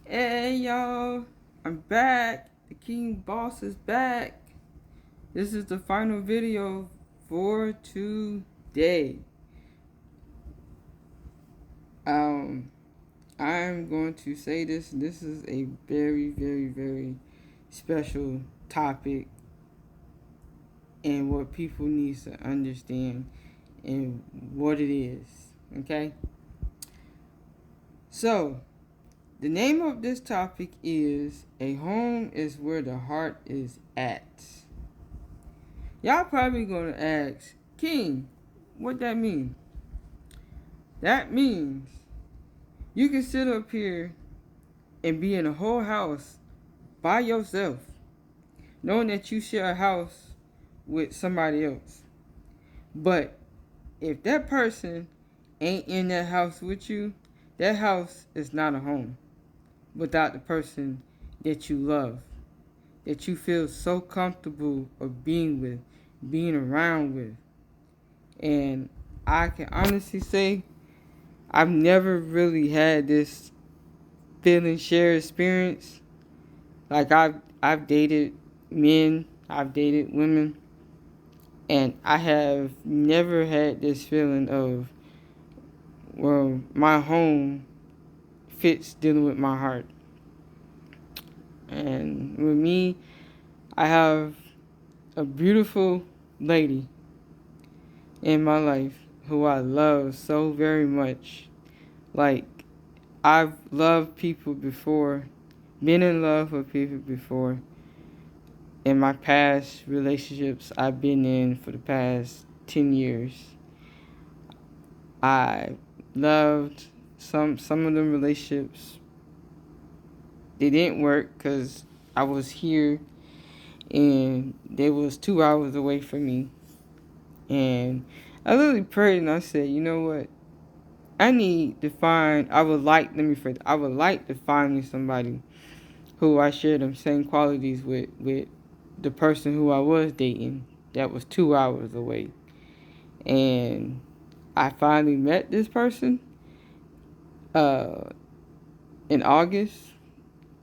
Hey y'all, I'm back. The King Boss is back. This is the final video for today. Um, I'm going to say this. This is a very, very, very special topic and what people need to understand and what it is. Okay? So, the name of this topic is A Home is Where the Heart is At. Y'all probably gonna ask, King, what that mean? That means you can sit up here and be in a whole house by yourself, knowing that you share a house with somebody else. But if that person ain't in that house with you, that house is not a home without the person that you love, that you feel so comfortable of being with, being around with. And I can honestly say I've never really had this feeling share experience. Like I've dated men, I've dated women, and I have never had this feeling of, well, my home fits dealing with my heart. And with me, I have a beautiful lady in my life who I love so very much. Like, I've loved people before, been in love with people before. In my past relationships I've been in for the past 10 years, I loved some of them relationships. They didn't work because I was here and they was 2 hours away from me. And I literally prayed and I said, you know what? I would like to find me somebody who I share them same qualities with the person who I was dating that was 2 hours away. And I finally met this person uh, in August,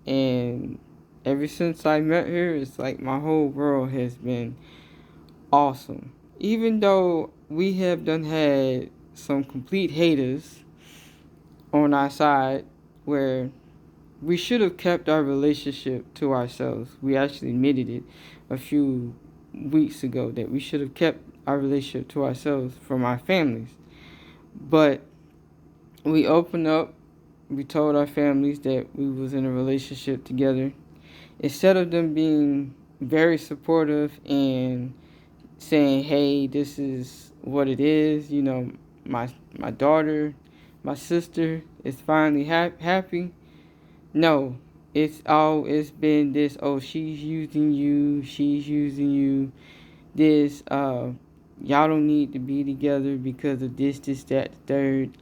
and ever since I met her, it's like my whole world has been awesome. Even though we have done had some complete haters on our side where we should have kept our relationship to ourselves. We actually admitted it a few weeks ago that we should have kept our relationship to ourselves from our families. But we opened up, we told our families that we was in a relationship together. Instead of them being very supportive and saying, hey, this is what it is, my daughter, my sister is finally happy. No, it's been this, oh, she's using you, this, y'all don't need to be together because of this, that, the third.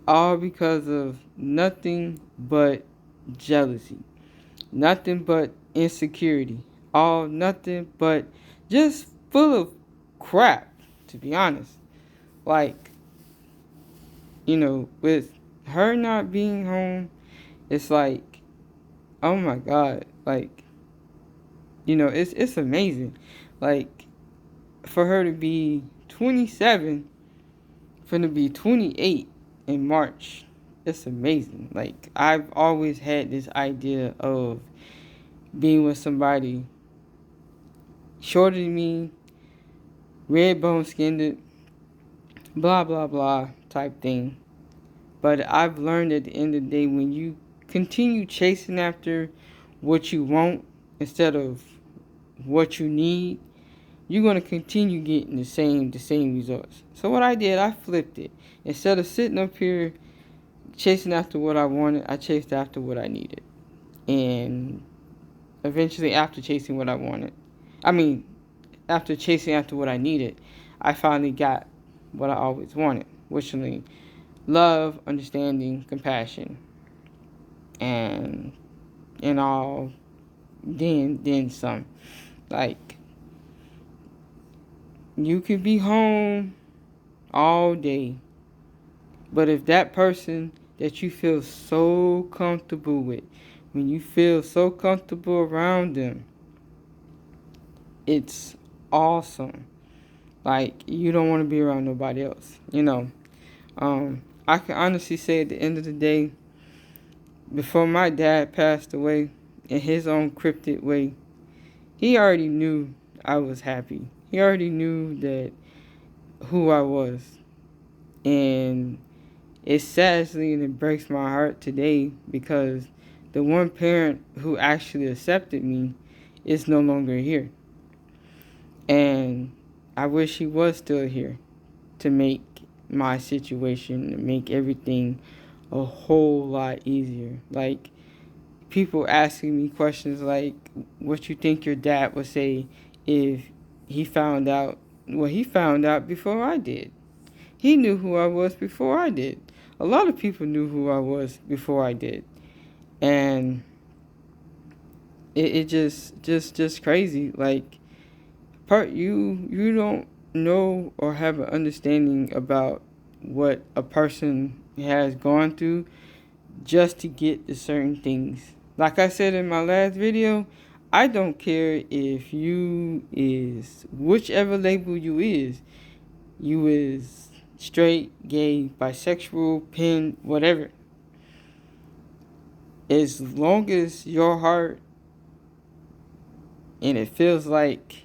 All because of nothing but jealousy, nothing but insecurity, all nothing but just full of crap, to be honest. Like, with her not being home, it's like, oh my God, like, it's amazing. Like, for her to be 27, for to be 28 in March, it's amazing. Like, I've always had this idea of being with somebody shorter than me, red bone skinned, blah blah blah type thing. But I've learned at the end of the day, when you continue chasing after what you want instead of what you need, you're gonna continue getting the same results. So what I did, I flipped it. Instead of sitting up here chasing after what I wanted, I chased after what I needed. And eventually, after chasing what I wanted, I mean, after chasing after what I needed, I finally got what I always wanted, which is love, understanding, compassion, and all, then some. Like, you could be home all day, but if that person that you feel so comfortable with, when you feel so comfortable around them, it's awesome. Like, you don't want to be around nobody else, you know. I can honestly say at the end of the day, before my dad passed away, in his own cryptic way, he already knew I was happy. He already knew that who I was. And it saddens and it breaks my heart today because the one parent who actually accepted me is no longer here. And I wish he was still here to make my situation, to make everything a whole lot easier. Like, people asking me questions like, what you think your dad would say if he found out? Well, he found out before I did. He knew who I was before I did. A lot of people knew who I was before I did. And it just crazy. Like, you don't know or have an understanding about what a person has gone through just to get to certain things. Like I said in my last video, I don't care if you is whichever label you is straight, gay, bisexual, pen, whatever. As long as your heart and it feels like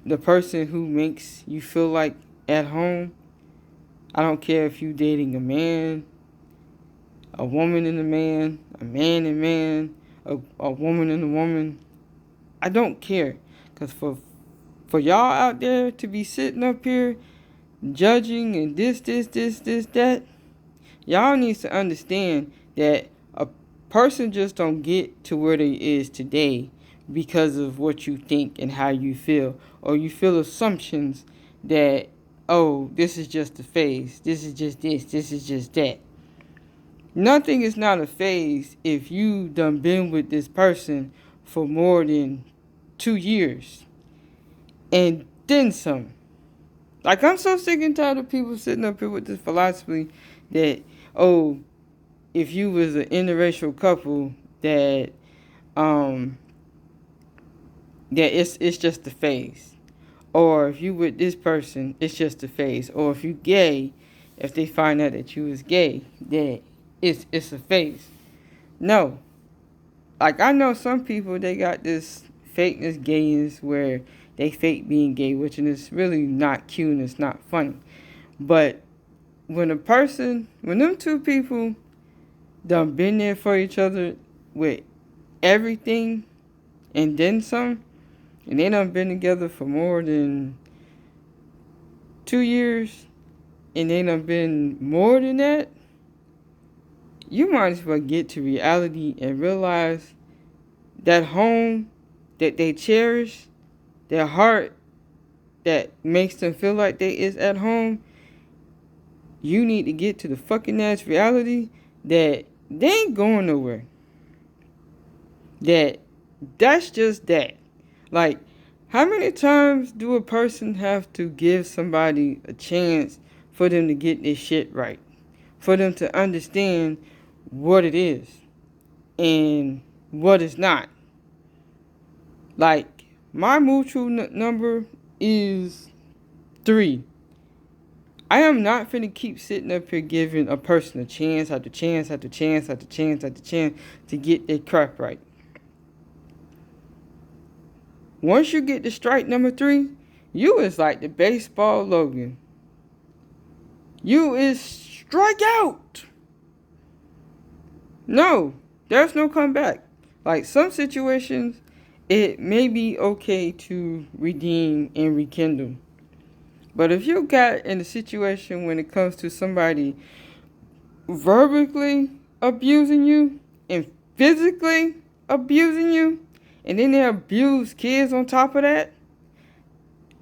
the person who makes you feel like at home, I don't care if you dating a man, a woman and a man and man, a woman and a woman. I don't care. Because for y'all out there to be sitting up here judging and this, that, y'all needs to understand that a person just don't get to where they is today because of what you think and how you feel. Or you feel assumptions that, oh, this is just a phase. This is just this is just that. Nothing is not a phase if you done been with this person for more than 2 years. And then some. Like, I'm so sick and tired of people sitting up here with this philosophy that, oh, if you was an interracial couple, that it's just a phase. Or if you with this person, it's just a phase. Or if you gay, if they find out that you was gay, that it's a phase. No. Like, I know some people, they got this fakeness gayness where they fake being gay, which is really not cute and it's not funny. But when them two people done been there for each other with everything and then some, and they done been together for more than 2 years, and they done been more than that, you might as well get to reality and realize that home that they cherish, their heart that makes them feel like they is at home, you need to get to the fucking ass reality that they ain't going nowhere. That's just that. Like, how many times do a person have to give somebody a chance for them to get their shit right? For them to understand what it is and what it's not. Like, my mutual number is 3. I am not finna keep sitting up here giving a person a chance after chance after chance after chance after chance to get their crap right. Once you get to strike number 3, you is like the baseball Logan. You is strike out. No, there's no comeback. Like, some situations, it may be okay to redeem and rekindle. But if you got in a situation when it comes to somebody verbally abusing you and physically abusing you, and then they abuse kids on top of that,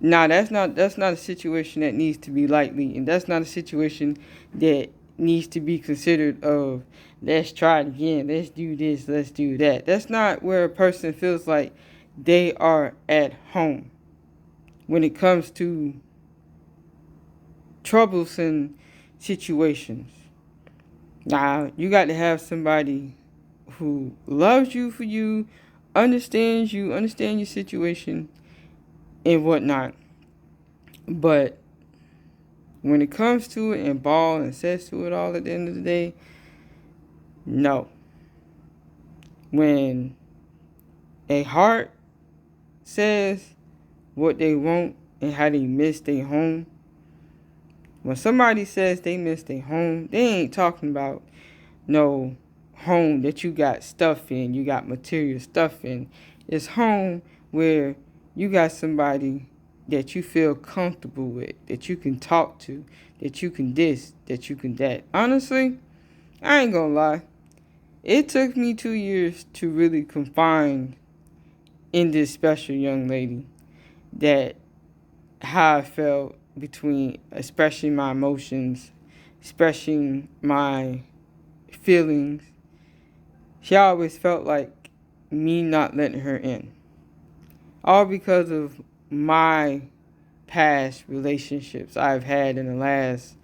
that's not a situation that needs to be lightly, and that's not a situation that needs to be considered of, let's try it again, let's do this, let's do that. That's not where a person feels like they are at home when it comes to troublesome situations. Now, you got to have somebody who loves you for you, understand your situation, and whatnot. But when it comes to it and ball and says to it all at the end of the day, no. When a heart says what they want and how they miss their home, when somebody says they miss their home, they ain't talking about no home that you got stuff in, you got material stuff in. It's home where you got somebody that you feel comfortable with, that you can talk to, that you can this, that you can that. Honestly, I ain't gonna lie. It took me 2 years to really confine in this special young lady that how I felt between, especially my emotions, especially my feelings. She always felt like me not letting her in. All because of my past relationships I've had in the last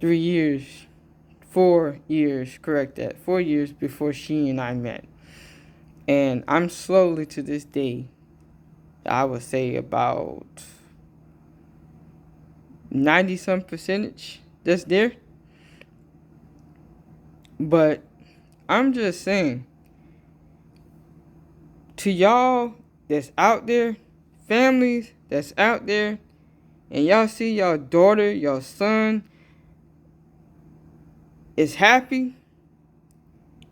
3 years, 4 years, correct that, 4 years before she and I met. And I'm slowly to this day, I would say about 90 some percentage that's there. But I'm just saying, to y'all that's out there, families that's out there, and y'all see y'all daughter, y'all son is happy,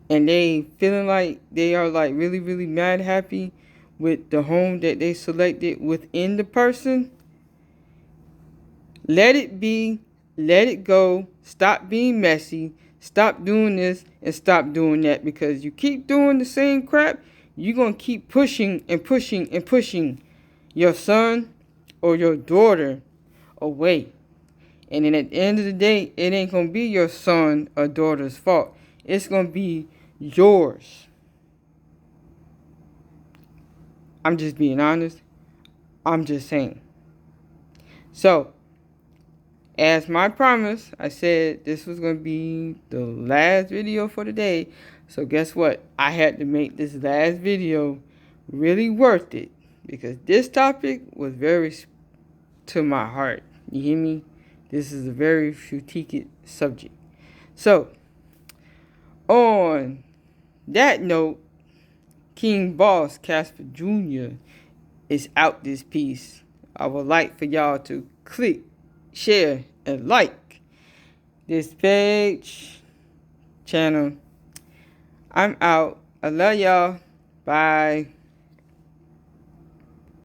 and they feeling like they are like really, really mad happy with the home that they selected within the person, let it be, let it go, stop being messy, stop doing this and stop doing that, because you keep doing the same crap, you're going to keep pushing and pushing and pushing your son or your daughter away. And then at the end of the day, it ain't going to be your son or daughter's fault. It's going to be yours. I'm just being honest. I'm just saying. So, as my promise, I said this was going to be the last video for the day. So guess what? I had to make this last video really worth it, because this topic was very to my heart. You hear me? This is a very strategic subject. So, on that note, King Boss Casper Jr. is out this piece. I would like for y'all to click, share, and like this page, channel. I'm out. I love y'all. Bye.